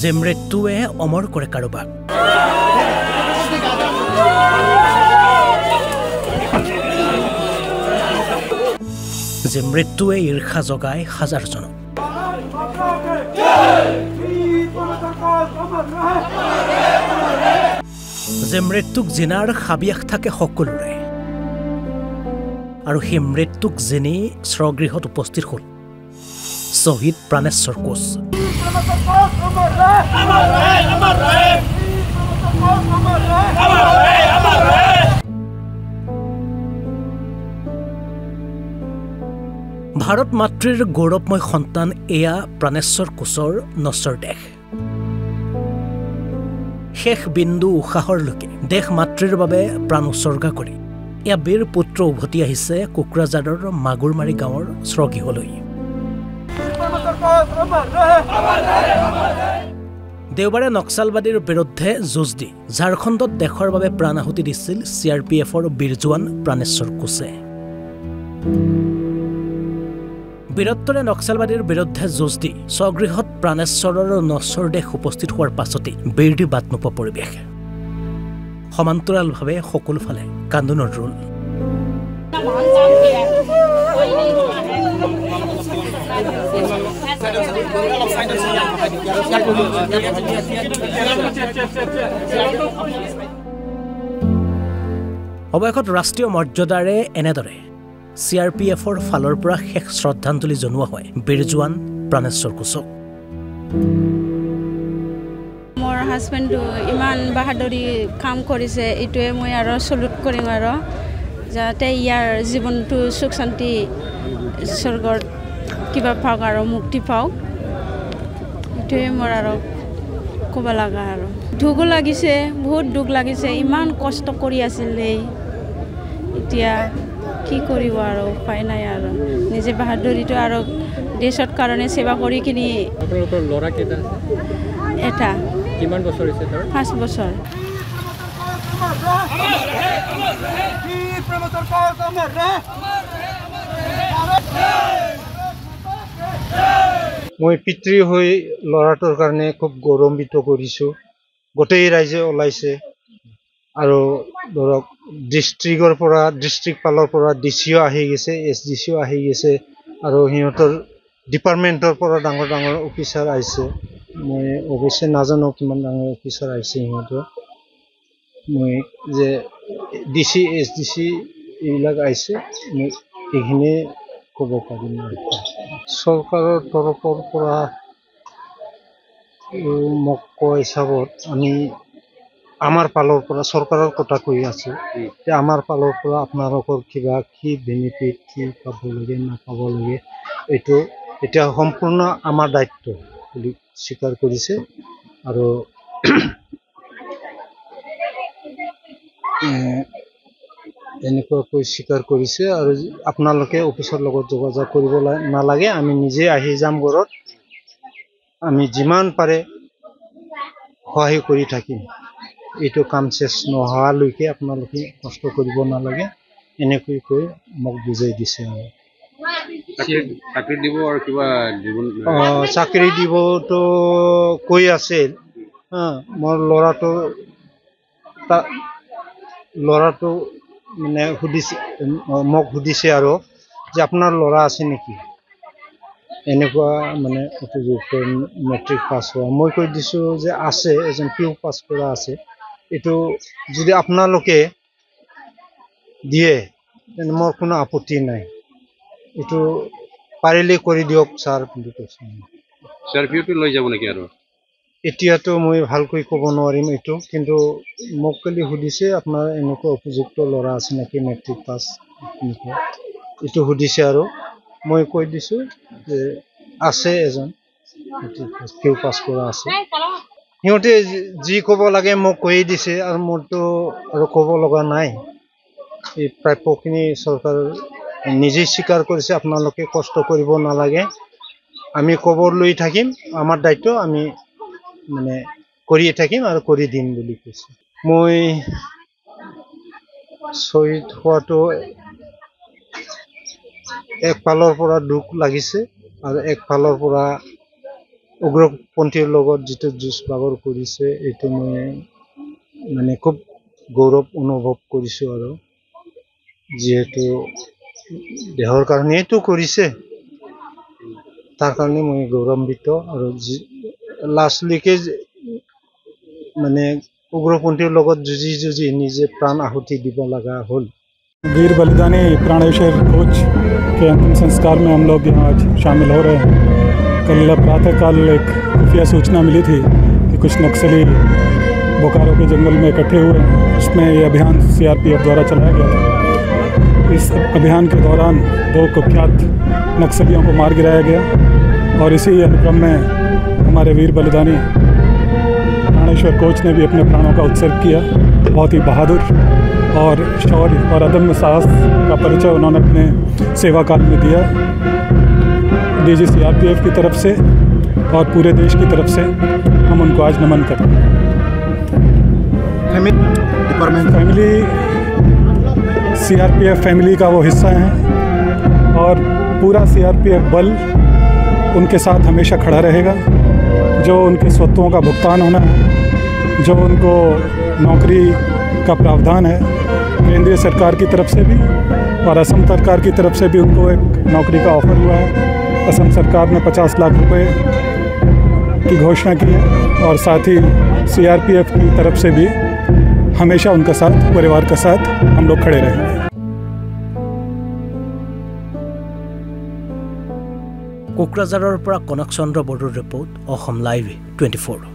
যে মৃত্যুৱে অমৰ কৰে কাৰোবাক। যে মৃত্যুৱে ঈৰ্ষা জগায় হাজাৰজনক। যে মৃত্যুক জিনাৰ হাবিয়াস থাকে সকলোৰে আৰু সেই মৃত্যুক জিনি স্বগৃহত উপস্থিত হ'ল শ্বহীদ প্ৰাণেশ্বৰ কোচ। ভাৰত মাতৃৰ গৌৰৱময় সন্তান এয়া প্ৰাণেশ্বৰ কোচৰ নশ্বৰ দেশ। শেষ বিন্দু উশাহৰলৈকে দেশ মাতৃৰ বাবে প্ৰাণ উচৰ্গা কৰি এয়া বীৰ পুত্ৰ উভতি আহিছে কোকৰাঝাৰৰ মাগুৰমাৰী গাঁৱৰ স্বগৃহলৈ। দেওবাৰে নক্সালবাদীৰ বিৰুদ্ধে যুঁজ দি ঝাৰখণ্ডত দেশৰ বাবে প্ৰাণ আহুতি দিছিল CRPFৰ বীৰ জোৱান প্ৰাণেশ্বৰ কোচে। বীৰত্বৰে নক্সালবাদীৰ বিৰুদ্ধে যুঁজ দি স্বগৃহত প্ৰাণেশ্বৰৰ নশ্বৰ দেশ উপস্থিত হোৱাৰ পাছতেই বেৰ বাট নোপোৱা পৰিৱেশ। সমান্তৰালভাৱে সকলোফালে কান্দোনৰ ৰোল। অৱশেষত ৰাষ্ট্ৰীয় মৰ্যাদাৰে এনেদৰে CRPFৰ ফালৰ পৰা শেষ শ্ৰদ্ধাঞ্জলি জনোৱা হয় বীৰ জোৱান প্ৰাণেশ্বৰ কোচক। মোৰ হাজবেণ্ডে ইমান বাহাদুৰি কাম কৰিছে, এইটোৱে মই আৰু চলুট কৰিম আৰু যাতে ইয়াৰ জীৱনটো সুখ শান্তি স্বৰ্গত কিবা পাওক আৰু মুক্তি পাওক, এইটোৱে মোৰ আৰু ক'ব লগা। আৰু দুখো লাগিছে, বহুত দুখ লাগিছে, ইমান কষ্ট কৰি আছিলে, এতিয়া কি কৰিব আৰু উপায় নাই আৰু নিজে বাহাদুৰিটো আৰু দেশৰ কাৰণে সেৱা কৰি কিনি। আপোনালোকৰ ল'ৰা কেইটা? এটা। কিমান বছৰ হৈছে তাৰ? 5 বছৰ। মই পিতৃ হৈ ল'ৰাটোৰ কাৰণে খুব গৌৰৱান্বিত কৰিছোঁ। গোটেই ৰাইজে ওলাইছে আৰু ধৰক ডিষ্ট্ৰিক্ট ফালৰ পৰা DCও আহি গৈছে, SDCও আহি গৈছে আৰু সিহঁতৰ ডিপাৰ্টমেণ্টৰ পৰা ডাঙৰ ডাঙৰ অফিচাৰ আহিছে। মই অৱশ্যে নাজানো কিমান ডাঙৰ অফিচাৰ আহিছে সিহঁতৰ। মই যে DC SDC এইবিলাক আহিছে, মই এইখিনিয়ে ক'ব পাৰিম। চৰকাৰৰ তৰফৰ পৰা মোক কোৱা হিচাপত আমি আমাৰ ফালৰ পৰা চৰকাৰৰ কথা কৈ আছো যে আমাৰ ফালৰ পৰা আপোনালোকৰ কিবা কি বেনিফিট কি পাব লাগে নাপাব লাগে, এইটো এতিয়া সম্পূৰ্ণ আমাৰ দায়িত্ব বুলি স্বীকাৰ কৰিছে। আৰু এনেকুৱাকৈ স্বীকাৰ কৰিছে আৰু আপোনালোকে অফিচৰ লগত যোগাযোগ কৰিব নালাগে, আমি নিজে আহি যাম ঘৰত, আমি যিমান পাৰে সহায় কৰি থাকিম, এইটো কাম চেছ নোহোৱালৈকে আপোনালোকে কষ্ট কৰিব নালাগে, এনেকৈ কৈ মোক বুজাই দিছে। আৰু চাকৰি দিব আৰু কিবা চাকৰি দিবতো কৈ আছিল। মোৰ ল'ৰাটো মানে মোক সুধিছে আৰু যে আপোনাৰ ল'ৰা আছে নেকি, এনেকুৱা মানে উপযুক্ত মেট্ৰিক পাছ হোৱা। মই কৈ দিছোঁ যে আছে, এজন PU পাছ কৰা আছে, এইটো যদি আপোনালোকে দিয়ে তেনে মোৰ কোনো আপত্তি নাই, এইটো পাৰিলে কৰি দিয়ক ছাৰ বুলি কৈছে। CRPFটো লৈ যাব নেকি? আৰু এতিয়াতো মই ভালকৈ ক'ব নোৱাৰিম এইটো, কিন্তু মোক খালি সুধিছে আপোনাৰ এনেকুৱা উপযুক্ত ল'ৰা আছে নেকি মেট্ৰিক পাছ, এইটো সুধিছে আৰু মই কৈ দিছোঁ যে আছে, এজন PU পাছ কৰা আছে। সিহঁতে যি ক'ব লাগে মোক কৈয়ে দিছে আৰু মোৰতো আৰু ক'ব লগা নাই। এই প্ৰাপ্যখিনি চৰকাৰ নিজেই স্বীকাৰ কৰিছে, আপোনালোকে কষ্ট কৰিব নালাগে, আমি খবৰ লৈ থাকিম, আমাৰ দায়িত্ব আমি মানে কৰিয়ে থাকিম আৰু কৰি দিম বুলি কৈছে। মই শ্বহীদ হোৱাটো একফালৰ পৰা দুখ লাগিছে আৰু একফালৰ পৰা উগ্ৰপন্থীৰ লগত যিটো যুঁজ বাগৰ কৰিছে এইটো মই মানে খুব গৌৰৱ অনুভৱ কৰিছোঁ আৰু যিহেতু দেহৰ কাৰণেইতো কৰিছে তাৰ কাৰণে মই গৌৰৱান্বিত আৰু লাষ্টলৈকে মানে উগ্ৰপন্থীৰ লগত যুঁজি নিজে প্ৰাণ আহুতি দিব লগা হ'ল। वीर बलिदानी प्राणेश्वर कोच के अंतिम संस्कार में हम लोग यहाँ आज शामिल हो रहे हैं। कल प्रातःकाल एक खुफिया सूचना मिली थी कि कुछ नक्सली बोकारो के जंगल में इकट्ठे हुए हैं। इसमें ये अभियान CRPF द्वारा चलाया गया था। इस अभियान के दौरान 2 कुख्यात नक्सलियों को मार गिराया गया और इसी अनुक्रम में हमारे वीर बलिदानी प्राणेश्वर कोच ने भी अपने प्राणों का उत्सर्ग किया। बहुत ही बहादुर और शौर्य और अदम्य साहस का परिचय उन्होंने अपने सेवा काल में दिया। DG CRPF की तरफ से और पूरे देश की तरफ से हम उनको आज नमन करते हैं। फैमिली CRPF फैमिली का वो हिस्सा है और पूरा CRPF बल उनके साथ हमेशा खड़ा रहेगा। जो उनके स्वत्वों का भुगतान होना है, जो उनको नौकरी का प्रावधान है केंद्रीय सरकार की तरफ से भी और असम सरकार की तरफ से भी उनको एक नौकरी का ऑफ़र हुआ है। असम सरकार ने 50 लाख रुपए की घोषणा की है और साथ ही CRPF की तरफ से भी हमेशा उनका साथ, परिवार का साथ हम लोग खड़े रहेंगे। कोकराझाৰৰ পৰা কনক চন্দ্ৰ বড়োৰ ৰিপৰ্ট, অসম লাইভ 24।